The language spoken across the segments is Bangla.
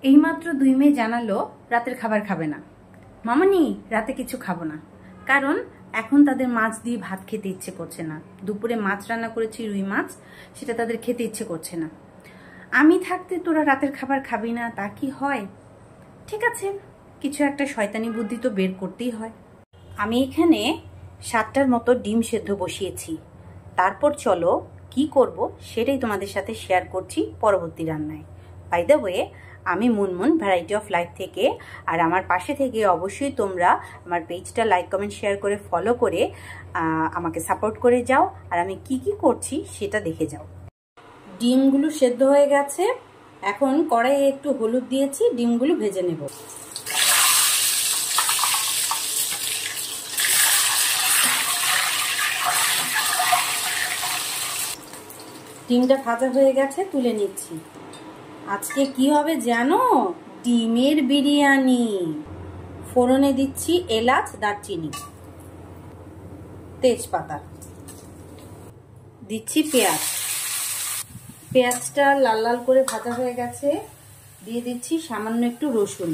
এইমাত্র 2 মেয়ে জানালো রাতের খাবার খাবে না। মামনি রাতে কিছু খাবো না, কারণ এখন তাদের মাছ দিয়ে ভাত খেতে ইচ্ছে করছে না। দুপুরে মাছ রান্না করেছি, রুই মাছ, সেটা তাদের খেতে ইচ্ছে করছে না। আমি থাকতে তোরা রাতের খাবার খাবি না, তা কি হয়? ঠিক আছে, কিছু একটা শয়তানি বুদ্ধি তো বের করতেই হয়। আমি এখানে 7টার মতো ডিম সেদ্ধ বসিয়েছি। তারপর চলো কি করব সেটাই তোমাদের সাথে শেয়ার করছি পরবর্তী রান্নায়। বাই দ্য ওয়ে, আমি মুনমুন ভ্যারাইটি অফ লাইফ থেকে, আর আমার পাশে থেকে অবশ্যই তোমরা আমার পেজটা লাইক কমেন্ট শেয়ার করে ফলো করে আমাকে সাপোর্ট করে যাও, আর আমি কি কি করছি সেটা দেখে যাও। ডিমগুলো সেদ্ধ হয়ে গেছে, এখন কড়াইয়ে একটু হলুদ দিয়েছি, ডিমগুলো ভেজে নেব। ডিমটা ভাজা হয়ে গেছে, তুলে নিচ্ছি। আজকে কি হবে জানো? ডিমের বিরিয়ানি। ফোড়নে দিচ্ছি এলাচ, দারচিনি, তেজপাতা, দিচ্ছি পেঁয়াজ। পেঁয়াজটা লাল লাল করে ভাজা হয়ে গেছে, দিয়ে দিচ্ছি সামান্য একটু রসুন,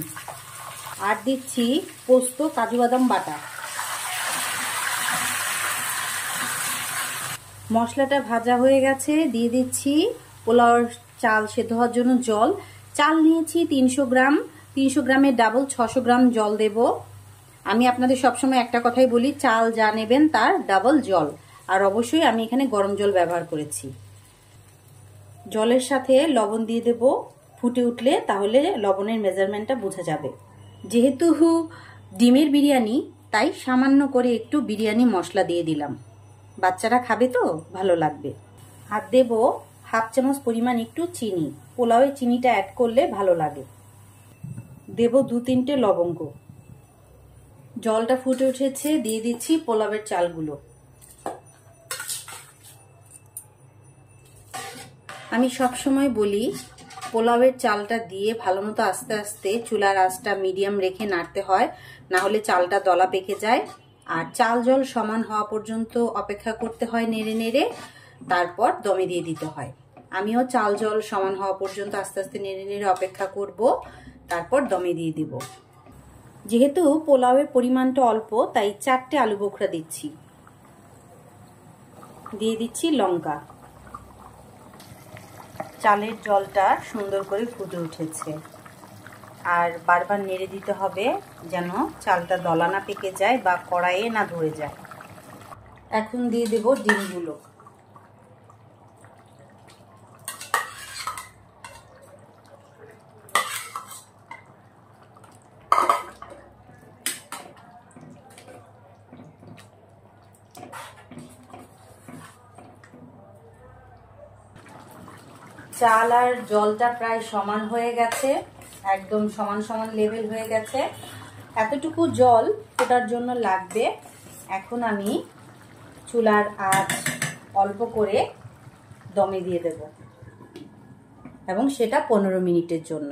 আর দিচ্ছি পোস্ত, কাজু বাদাম বাটা। মশলাটা ভাজা হয়ে গেছে, দিয়ে দিচ্ছি পোলাওর চাল সেদ্ধ হওয়ার জন্য জল। চাল নিয়েছি 300 গ্রাম, 300 গ্রামের ডাবল 600 গ্রাম জল দেব। আমি আপনাদের সবসময় একটা কথাই বলি, চাল যা নেবেন তার ডাবল জল, আর অবশ্যই আমি এখানে গরম জল ব্যবহার করেছি। জলের সাথে লবণ দিয়ে দেব, ফুটে উঠলে তাহলে লবণের মেজারমেন্টটা বোঝা যাবে। যেহেতু ডিমের বিরিয়ানি, তাই সামান্য করে একটু বিরিয়ানি মশলা দিয়ে দিলাম। বাচ্চারা খাবে তো ভালো লাগবে। আর দেব হাফ চামচ পরিমাণ একটু চিনি, পোলাওয়ে চিনিটা অ্যাড করলে ভালো লাগে। দেব 2-3টে লবঙ্গ। জলটা ফুটে উঠেছে, দিয়ে দিচ্ছি পোলাওয়ের চালগুলো। আমি সব সময় বলি, পোলাওয়ের চালটা দিয়ে ভালো মতো আস্তে আস্তে চুলার আঁচটা মিডিয়াম রেখে নাড়তে হয়, না হলে চালটা দলা পেকে যায়। আর চাল জল সমান হওয়া পর্যন্ত অপেক্ষা করতে হয় নেড়ে নেড়ে, তারপর দমে দিয়ে দিতে হয়। আমিও চাল জল সমান হওয়া পর্যন্ত আস্তে আস্তে নেড়ে নেড়ে অপেক্ষা করব, তারপর দমে দিয়ে দিব। যেহেতু পোলাওয়ের পরিমাণটা অল্প, তাই 4টে আলু বোখরা দিচ্ছি। দিয়ে দিচ্ছি লঙ্কা। চালের জলটা সুন্দর করে ফুটে উঠেছে, আর বারবার নেড়ে দিতে হবে যেন চালটা দলা না পেকে যায় বা কড়াইয়ে না ধরে যায়। এখন দিয়ে দেব ডিমগুলো। চাল আর জলটা প্রায় সমান হয়ে গেছে, একদম সমান সমান লেভেল হয়ে গেছে। এতটুকু জল ফোটার জন্য লাগবে। এখন আমি চুলার আঁচ অল্প করে দমে দিয়ে দেব, এবং সেটা 15 মিনিটের জন্য।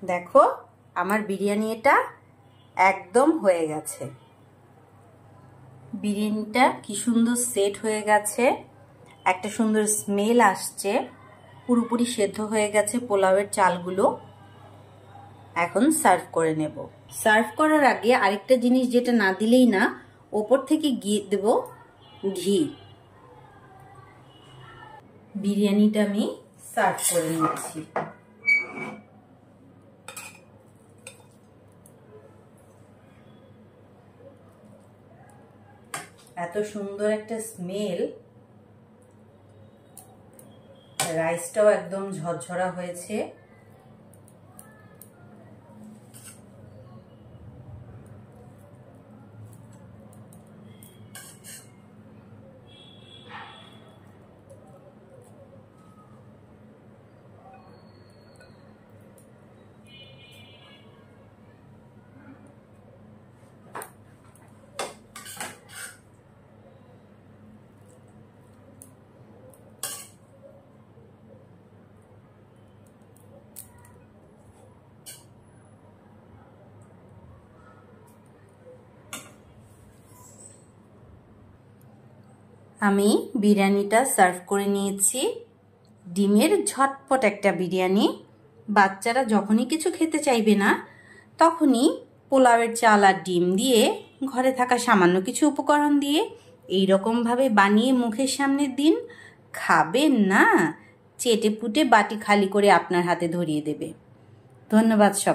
দেখো আমার বিরিয়ানি এটা একদম হয়ে গেছে। বিরিয়ানিটা কি সুন্দর সেট হয়ে গেছে, একটা সুন্দর স্মেল আসছে, পুরোপুরি সেদ্ধ হয়ে গেছে পোলাওয়ের চালগুলো। এখন সার্ভ করে নেব। সার্ভ করার আগে আরেকটা জিনিস যেটা না দিলেই না, ওপর থেকে দেব ঘি। বিরিয়ানিটা আমি সার্ভ করে নিচ্ছি। এত সুন্দর একটা স্মেল, রাইসটাও একদম ঝরঝরা হয়েছে। আমি বিরিয়ানিটা সার্ভ করে নিয়েছি। ডিমের ঝটপট একটা বিরিয়ানি। বাচ্চারা যখনই কিছু খেতে চাইবে না তখনই পোলাওয়ের চাল আর ডিম দিয়ে, ঘরে থাকা সামান্য কিছু উপকরণ দিয়ে এইরকমভাবে বানিয়ে মুখের সামনে দিন, খাবেন না, চেটে পুটে বাটি খালি করে আপনার হাতে ধরিয়ে দেবে। ধন্যবাদ সবাই।